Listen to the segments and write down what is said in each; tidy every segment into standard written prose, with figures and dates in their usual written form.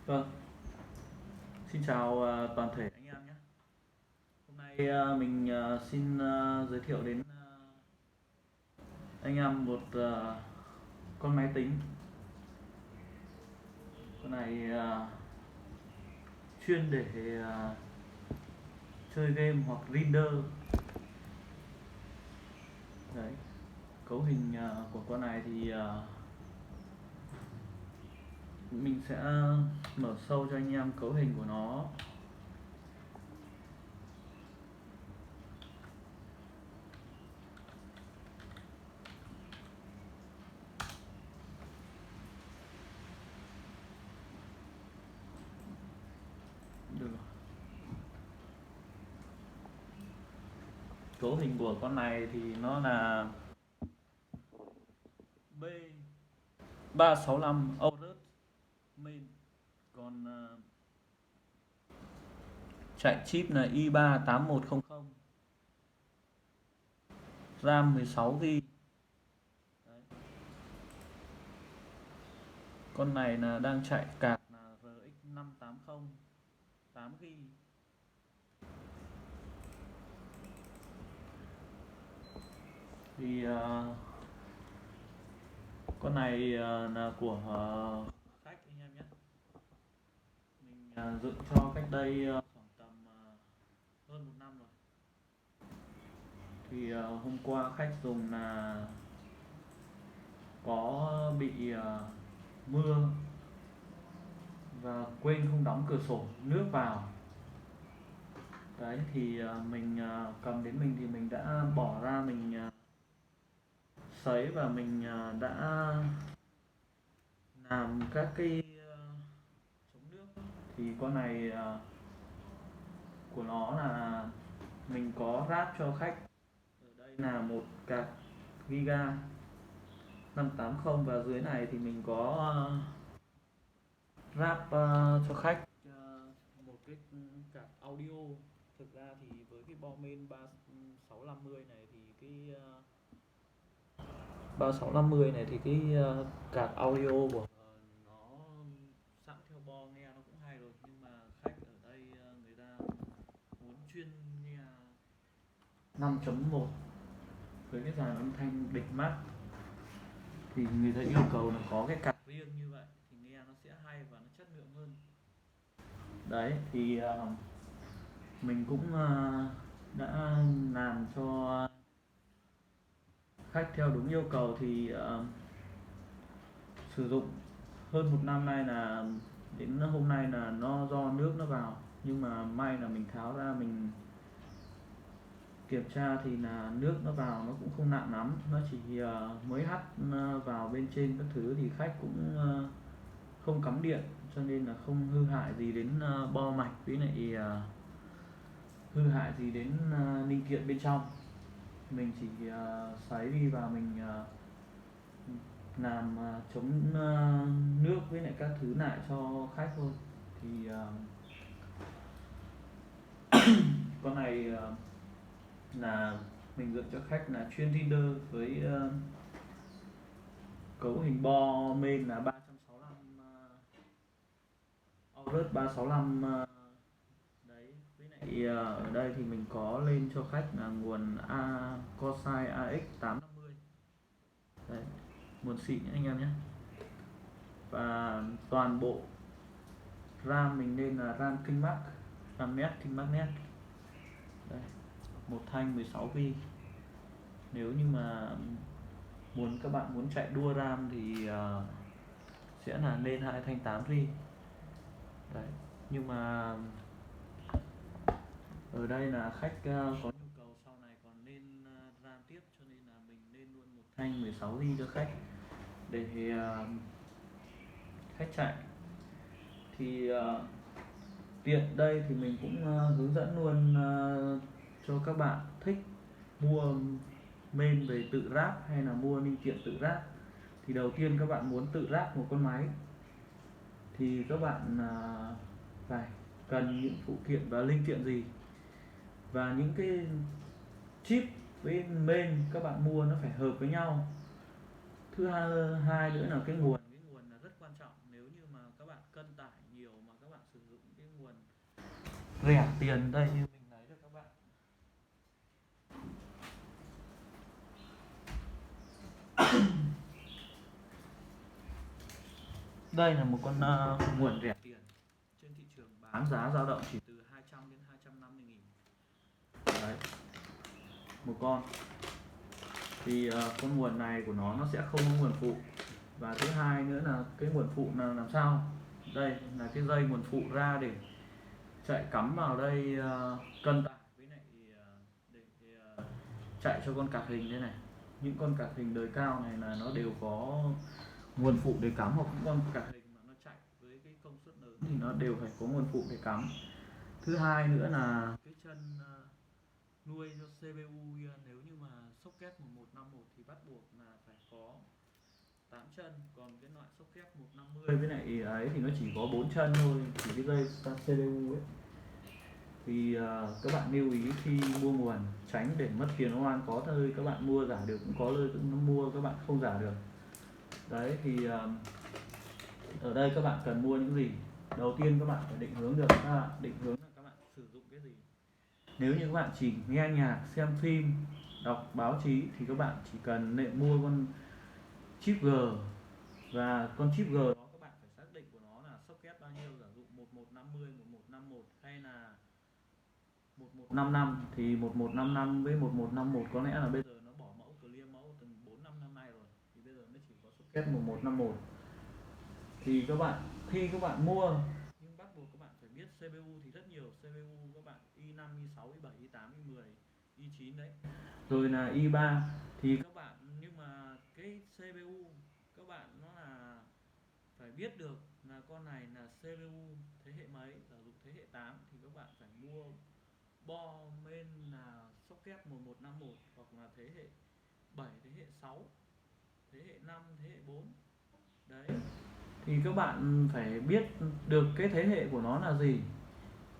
Vâng, xin chào toàn thể anh em nhé. Hôm nay mình xin giới thiệu đến anh em một con máy tính. Con này chuyên để chơi game hoặc render. Đấy, cấu hình của con này thì mình sẽ mở sâu cho anh em cấu hình của nó. Được. Cấu hình của con này thì nó là B365 Aorus main, còn chạy chip là i3 8100, RAM 16GB. Con này là đang chạy card là RX 580 8GB. Thì con này là của khách anh em nhé. Mình dựng cho cách đây khoảng tầm hơn 1 năm rồi. Thì hôm qua khách dùng là có bị mưa và quên không đóng cửa sổ, nước vào. Đấy thì mình cầm đến mình thì mình đã bỏ ra, mình sấy và mình đã làm các cái chống nước. Thì con này của nó là mình có ráp cho khách ở đây là một card Giga 580, và dưới này thì mình có ráp cho khách một cái card audio. Thực ra thì với cái bo main 3650 này thì cái 3650 này thì cái card audio của nó sẵn theo bo nghe nó cũng hay rồi, nhưng mà khách ở đây người ta muốn chuyên nghe 5.1 với cái dàn âm thanh địch mắt thì người ta yêu cầu là có cái card riêng như vậy thì nghe nó sẽ hay và nó chất lượng hơn. Đấy thì mình cũng đã làm cho khách theo đúng yêu cầu. Thì sử dụng hơn 1 năm nay là đến hôm nay là nó do nước nó vào, nhưng mà may là mình tháo ra mình kiểm tra thì là nước nó vào nó cũng không nặng lắm, nó chỉ mới hắt vào bên trên các thứ, thì khách cũng không cắm điện cho nên là không hư hại gì đến bo mạch, với lại hư hại gì đến linh kiện bên trong. Mình chỉ sấy đi và mình làm chống nước với lại các thứ lại cho khách thôi. Thì con này là mình dựng cho khách là chuyên reader với cấu hình bo main là 365 Aorus 365. Đấy, với lại ở đây thì mình có lên cho khách là nguồn Corsair AX 850. Đấy, nguồn xịn anh em nhé. Và toàn bộ RAM mình lên là RAM KingMax, RAM net KingMax net. Đây, một thanh 16GB. Nếu như mà các bạn muốn chạy đua RAM thì sẽ là lên 2 thanh 8GB. Đấy, nhưng mà ở đây là khách có nhu cầu sau này còn lên RAM tiếp, cho nên là mình lên luôn một thanh 16GB cho khách để khách chạy. Thì tiện đây thì mình cũng hướng dẫn luôn cho các bạn thích mua main về tự ráp hay là mua linh kiện tự ráp. Thì đầu tiên các bạn muốn tự ráp một con máy thì các bạn phải cần những phụ kiện và linh kiện gì, và những cái chip với main các bạn mua nó phải hợp với nhau. Thứ hai nữa là cái nguồn là rất quan trọng. Nếu như mà các bạn cân tải nhiều rẻ tiền đây như mình lấy cho các bạn. Đây là một con nguồn rẻ tiền trên thị trường, bán giá dao động chỉ từ 200 đến 250.000. Đấy, một con. Thì con nguồn này của nó sẽ không có nguồn phụ. Và thứ hai nữa là cái nguồn phụ là làm sao? Đây là cái dây nguồn phụ ra để chạy cắm vào đây, cân tải với lại để chạy cho con cạc hình thế này. Những con cạc hình đời cao này là nó đều có nguồn phụ để cắm, hoặc những con cạc hình mà nó chạy với cái công suất lớn thì nó đều phải có nguồn phụ để cắm. Thứ hai nữa là cái chân nuôi cho CPU nếu như mà socket 1151 thì bắt buộc là phải có 8 chân, còn cái loại socket 150 với lại ấy thì nó chỉ có 4 chân thôi, chỉ cái dây CPU ấy. Thì các bạn lưu ý khi mua nguồn tránh để mất tiền oan, có nơi các bạn mua giả được, cũng có nơi cũng mua các bạn không giả được. Đấy thì ở đây các bạn cần mua những gì? Đầu tiên các bạn phải định hướng được, định hướng là các bạn sử dụng cái gì. Nếu như các bạn chỉ nghe nhạc, xem phim, đọc báo chí thì các bạn chỉ cần mua con chip G, và con chip G đó các bạn phải xác định của nó là socket bao nhiêu, giả dụ 1150, 1151 hay là 1155. Thì 1155 với 1151 có lẽ là bây giờ nó bỏ mẫu clear mẫu từ 4-5 năm nay rồi, thì bây giờ nó chỉ có socket 1151. Thì các bạn khi các bạn mua, nhưng bắt buộc các bạn phải biết CPU thì rất nhiều CPU các bạn, i5, i6, i7, i8, i10, i9 đấy, rồi là i3. Thì các bạn, nhưng mà cái CPU các bạn nó là phải biết được là con này là CPU thế hệ mấy. Giả dụ thế hệ 8 thì các bạn phải mua bo main là socket 1151, hoặc là thế hệ 7, thế hệ 6, thế hệ 5, thế hệ 4. Đấy, thì các bạn phải biết được cái thế hệ của nó là gì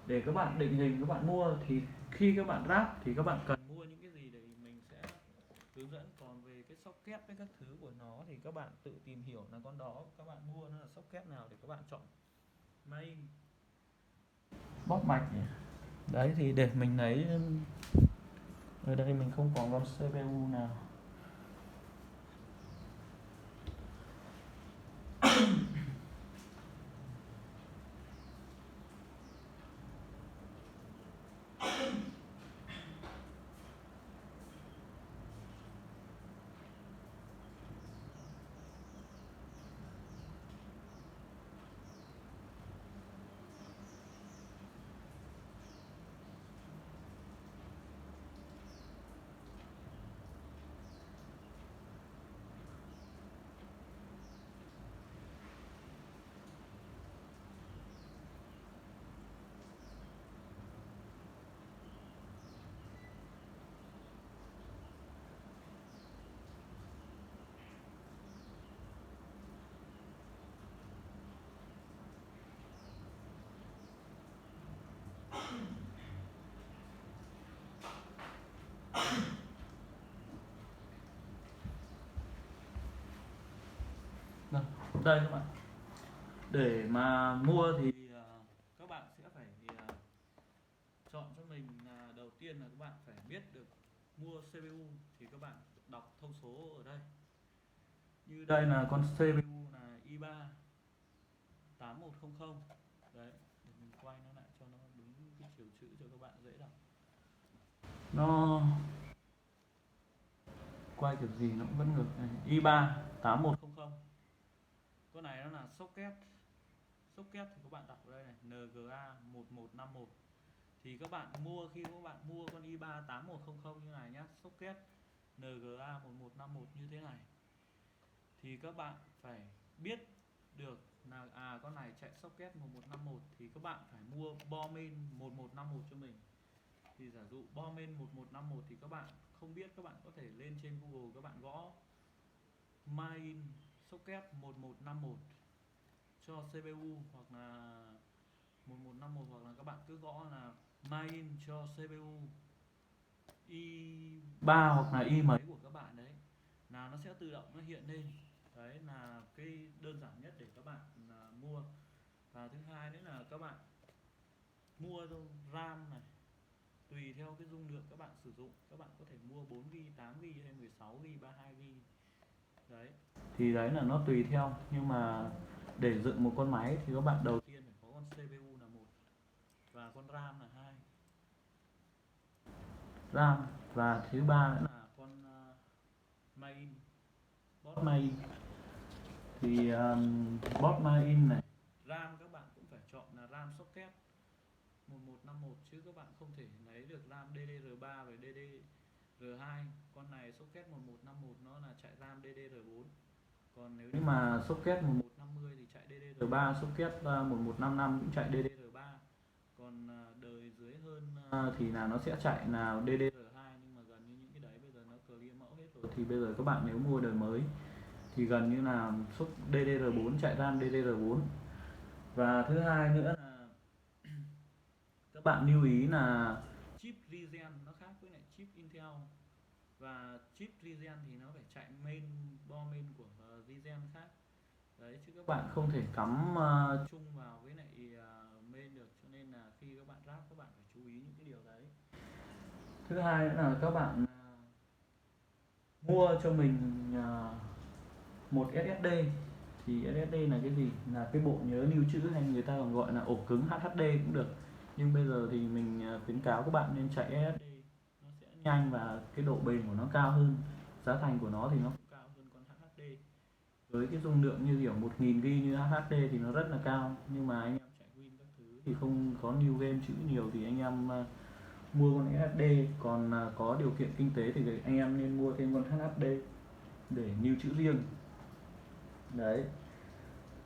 để các bạn định hình các bạn mua. Thì khi các bạn ráp thì các bạn cần mua những cái gì để mình sẽ hướng dẫn. Còn về cái socket với các thứ của nó thì các bạn tự tìm hiểu là con đó các bạn mua nó là socket nào để các bạn chọn main bóp mạch nhỉ. Đấy thì để mình lấy, ở đây mình không có con CPU nào. Đây các bạn, để mà mua thì các bạn sẽ phải chọn cho mình là đầu tiên là các bạn phải biết được mua CPU thì các bạn đọc thông số ở đây. Như đây là con CPU là i3 8100. Đấy, để mình quay nó lại cho nó đúng cái chiều chữ cho các bạn dễ đọc. Nó quay kiểu gì nó cũng vẫn ngược này. i3 8100. Con này nó là socket. Socket thì các bạn đọc ở đây này, NGA 1151. Thì các bạn mua, khi các bạn mua con i3 8100 như này nhá, socket NGA 1151 như thế này, thì các bạn phải biết được là con này chạy socket 1151 thì các bạn phải mua bo main 1151 cho mình. Thì giả dụ bo main 1151 thì các bạn không biết, các bạn có thể lên trên Google các bạn gõ main socket 1151 cho CPU hoặc là 1151, hoặc là các bạn cứ gõ là main cho CPU i3 hoặc là i mấy của các bạn đấy, là nó sẽ tự động nó hiện lên. Đấy là cái đơn giản nhất để các bạn mua. Và thứ hai nữa là các bạn mua RAM này tùy theo cái dung lượng các bạn sử dụng, các bạn có thể mua 4GB, 8GB hay 16GB, 32GB. Đấy. Thì đấy là nó tùy theo, nhưng mà để dựng một con máy thì các bạn đầu tiên phải có con CPU là một và con RAM là hai. RAM và thứ ba nữa là con main, board main. Thì board main này, RAM các bạn cũng phải chọn là RAM socket 1151 chứ các bạn không thể lấy được RAM DDR3 và DDR2. Con này socket 1151 nó là chạy RAM DDR4. Còn nếu như mà socket 1150 thì chạy DDR3, socket 1155 cũng chạy DDR3. Còn đời dưới hơn thì là nó sẽ chạy là DDR2, nhưng mà gần như những cái đấy bây giờ nó clear mẫu hết rồi, thì bây giờ các bạn nếu mua đời mới thì gần như là DDR4 chạy RAM DDR4. Và thứ hai nữa là các bạn lưu ý là chip Ryzen nó khác với lại chip Intel, và chip Ryzen thì nó phải chạy board main của Ryzen khác. Đấy, chứ các bạn không thể cắm chung vào với lại main được, cho nên là khi các bạn ráp các bạn phải chú ý những cái điều đấy. Thứ hai nữa là các bạn mua cho mình một SSD. Thì SSD là cái gì? Là cái bộ nhớ lưu trữ, hay người ta còn gọi là ổ cứng HDD cũng được. Nhưng bây giờ thì mình khuyến cáo các bạn nên chạy SSD, nó sẽ nhanh và cái độ bền của nó cao hơn, giá thành của nó thì nó cũng cao hơn con HDD. Với cái dung lượng như kiểu 1000GB như HDD thì nó rất là cao, nhưng mà anh em chạy win các thứ thì không có new game chữ nhiều thì anh em mua con SSD. Còn có điều kiện kinh tế thì anh em nên mua thêm con HDD để lưu trữ riêng. Đấy.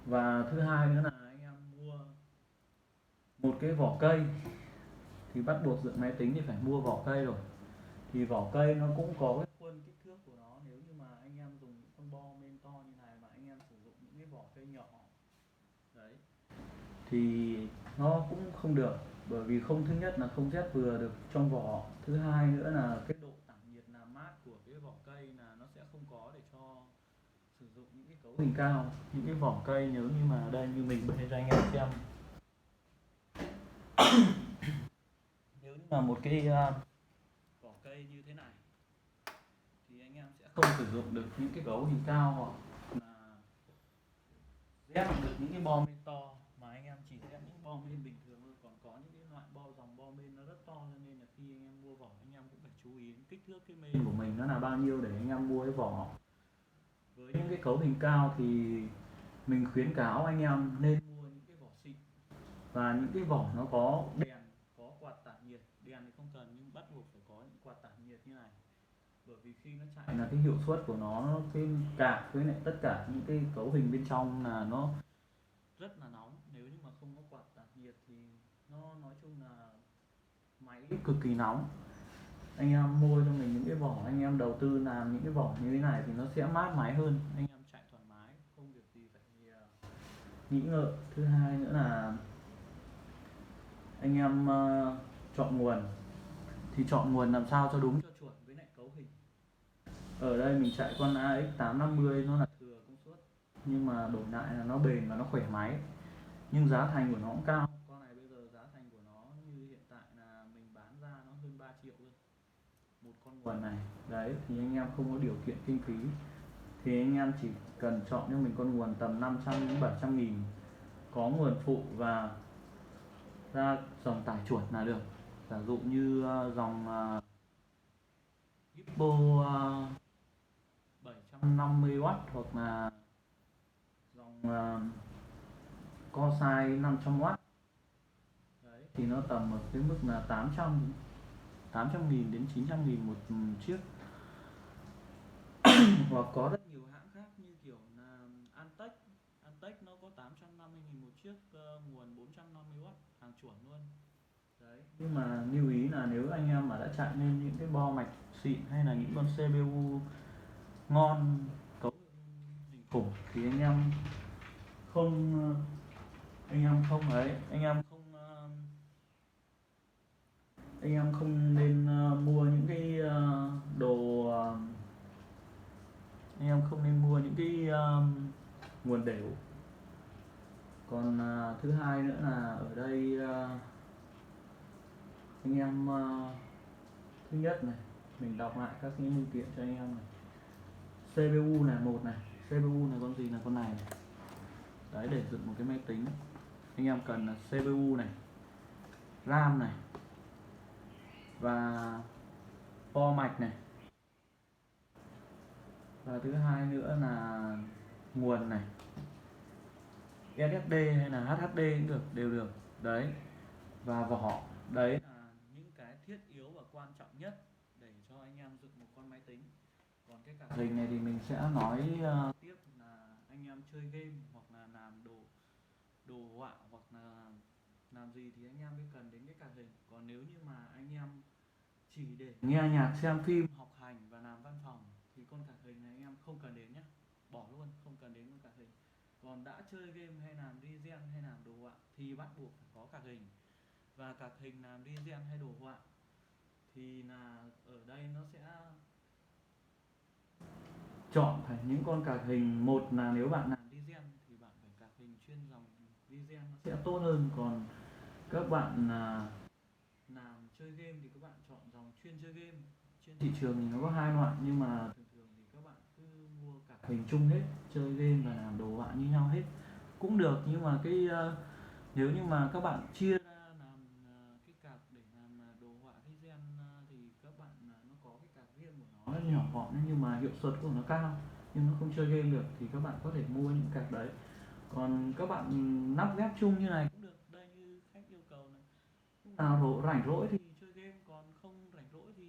Và thứ hai nữa là anh em mua một cái vỏ cây. Thì bắt buộc dựng máy tính thì phải mua vỏ cây rồi. Thì vỏ cây nó cũng có cái khuôn kích thước của nó. Nếu như mà anh em dùng những con bo main to như này mà anh em sử dụng những cái vỏ cây nhỏ, đấy, thì nó cũng không được. Bởi vì thứ nhất là không rét vừa được trong vỏ, thứ hai nữa là cái độ tản nhiệt làm mát của cái vỏ cây là nó sẽ không có để cho sử dụng những cái cấu hình cao. Những cái vỏ cây nếu như mà đây như mình bày cho anh em xem, nếu như là một cái vỏ cây như thế này thì anh em sẽ không sử dụng được những cái cấu hình cao, hoặc là ghép được những cái bo main to, mà anh em chỉ ghép những bo main bình thường thôi. Còn có những cái loại dòng bo main nó rất to, cho nên là khi anh em mua vỏ anh em cũng phải chú ý kích thước cái main của mình nó là bao nhiêu để anh em mua cái vỏ. Với những cái cấu hình cao thì mình khuyến cáo anh em nên mua những cái vỏ xịn, và những cái vỏ nó có đèn, có quạt tản nhiệt. Đèn thì không cần, nhưng bắt buộc phải có những quạt tản nhiệt như này, bởi vì khi nó chạy là cái hiệu suất của nó, cái cạc với lại tất cả những cái cấu hình bên trong là nó rất là nóng. Nếu như mà không có quạt tản nhiệt thì nó nói chung là máy cực kỳ nóng. Anh em mua cho mình những cái vỏ, anh em đầu tư làm những cái vỏ như thế này thì nó sẽ mát máy hơn, anh em chạy thoải mái, không việc gì phải nghĩ ngợi. Thứ hai nữa là anh em chọn nguồn. Thì chọn nguồn làm sao cho đúng cho chuẩn với lại cấu hình. Ở đây mình chạy con AX850 nó là thừa công suất, nhưng mà đổi lại là nó bền và nó khỏe máy, nhưng giá thành của nó cũng cao. Con này bây giờ giá thành của nó như hiện tại là mình bán ra nó hơn 3 triệu luôn một con nguồn này. Đấy, thì anh em không có điều kiện kinh phí thì anh em chỉ cần chọn cho mình con nguồn tầm 500 đến 700 nghìn, có nguồn phụ và ra dòng tải chuẩn là được. Giả dụ như dòng Gippo 750W, hoặc là dòng Corsair 500W. Đấy, thì nó tầm ở cái mức là 800 nghìn đến 900 nghìn một chiếc. Hoặc có rất nhiều hãng khác như kiểu là Antec nó có 850 nghìn một chiếc, nguồn 450W, hàng chuẩn luôn. Đấy, nhưng mà lưu ý là nếu anh em mà đã chạy lên những cái bo mạch xịn hay là những con CPU ngon, cấu hình khủng thì anh em không ấy, anh em không nên mua những cái đồ anh em không nên mua những cái nguồn đều. Còn thứ hai nữa là ở đây anh em. Thứ nhất này, mình đọc lại các cái linh kiện cho anh em này. CPU này, một này, CPU này con gì, là con này. Đấy, để dựng một cái máy tính anh em cần là CPU này, RAM này, và po mạch này, và thứ hai nữa là nguồn này, SSD hay là HDD cũng được, đều được đấy, và vỏ. Đấy là những cái thiết yếu và quan trọng nhất để cho anh em dựng một con máy tính. Còn cái card hình này thì mình sẽ nói tiếp là anh em chơi game hoặc là làm đồ họa hoặc là làm gì thì anh em mới cần đến cái card hình. Còn nếu như mà anh em chỉ để nghe nhạc, xem phim, học hành và làm văn phòng thì con card hình này anh em không cần đến nhé, bỏ luôn, không cần đến con card hình. Còn đã chơi game hay làm design hay làm đồ họa thì bắt buộc phải có card hình. Và card hình làm design hay đồ họa thì là ở đây nó sẽ chọn thành những con card hình. Một là nếu bạn làm design thì bạn phải card hình chuyên dòng design, nó sẽ tốt hơn. Còn các bạn làm chơi game thì các bạn chọn dòng chuyên chơi game. Trên thị trường thì nó có hai loại, nhưng mà thường thường thì các bạn cứ mua card hình chung hết, chơi game và làm đồ họa như nhau hết cũng được. Nhưng mà cái nếu như mà các bạn chia ra làm cái card để làm đồ họa design thì các bạn nó có cái card riêng của nó nhỏ gọn nhưng mà hiệu suất của nó cao, nhưng nó không chơi game được thì các bạn có thể mua những card đấy. Còn các bạn lắp ghép chung như này cũng được. Đây như khách yêu cầu này, lúc nào rảnh rỗi thì chơi game, còn không rảnh rỗi thì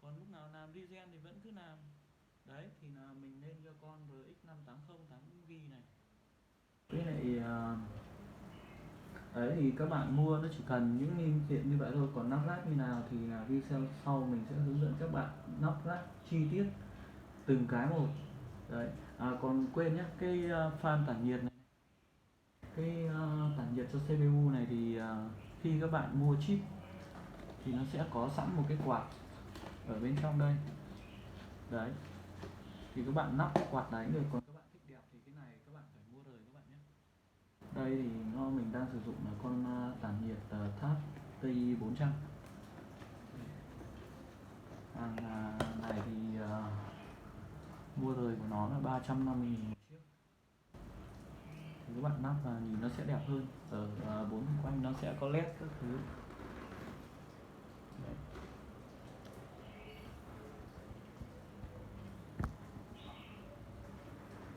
còn lúc nào làm design thì vẫn cứ làm. Đấy thì là mình nên cho con RX 580 8GB này. Cái này đấy thì các bạn mua nó chỉ cần những linh kiện như vậy thôi. Còn lắp ráp như nào thì là video sau mình sẽ hướng dẫn các bạn lắp ráp chi tiết từng cái một. Đấy, còn quên nhé, cái fan tản nhiệt này, cái tản nhiệt cho CPU này thì khi các bạn mua chip thì nó sẽ có sẵn một cái quạt ở bên trong đây. Đấy thì các bạn lắp cái quạt đấy được. Còn các bạn thích đẹp thì cái này các bạn phải mua rời các bạn nhé. Đây thì mình đang sử dụng là con tản nhiệt Tháp TI 400. Hàng này thì mua rời của nó là 350.000 một chiếc. Thì các bạn lắp vào nhìn nó sẽ đẹp hơn. Ở bốn quanh nó sẽ có led các thứ.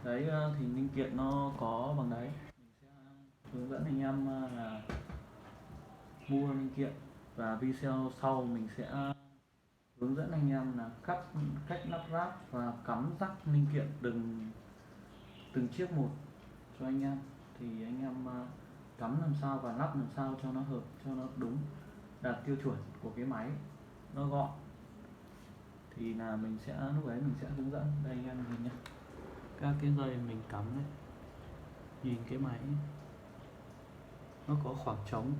Đấy thì linh kiện nó có bằng đấy. Mình sẽ hướng dẫn anh em là mua linh kiện, và video sau mình sẽ hướng dẫn anh em là cách lắp ráp và cắm rắc linh kiện từng chiếc một cho anh em. Thì anh em cắm làm sao và lắp làm sao cho nó hợp, cho nó đúng, đạt tiêu chuẩn của cái máy, nó gọn. Thì là mình sẽ lúc đấy mình sẽ hướng dẫn. Đây anh em nhìn nhé, các cái dây mình cắm đấy, nhìn cái máy nó có khoảng trống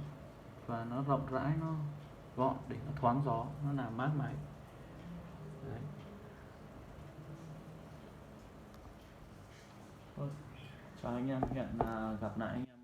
và nó rộng rãi, nó gọn để nó thoáng gió, nó làm mát máy. Đấy. Thôi, chào anh em, hẹn gặp lại anh em.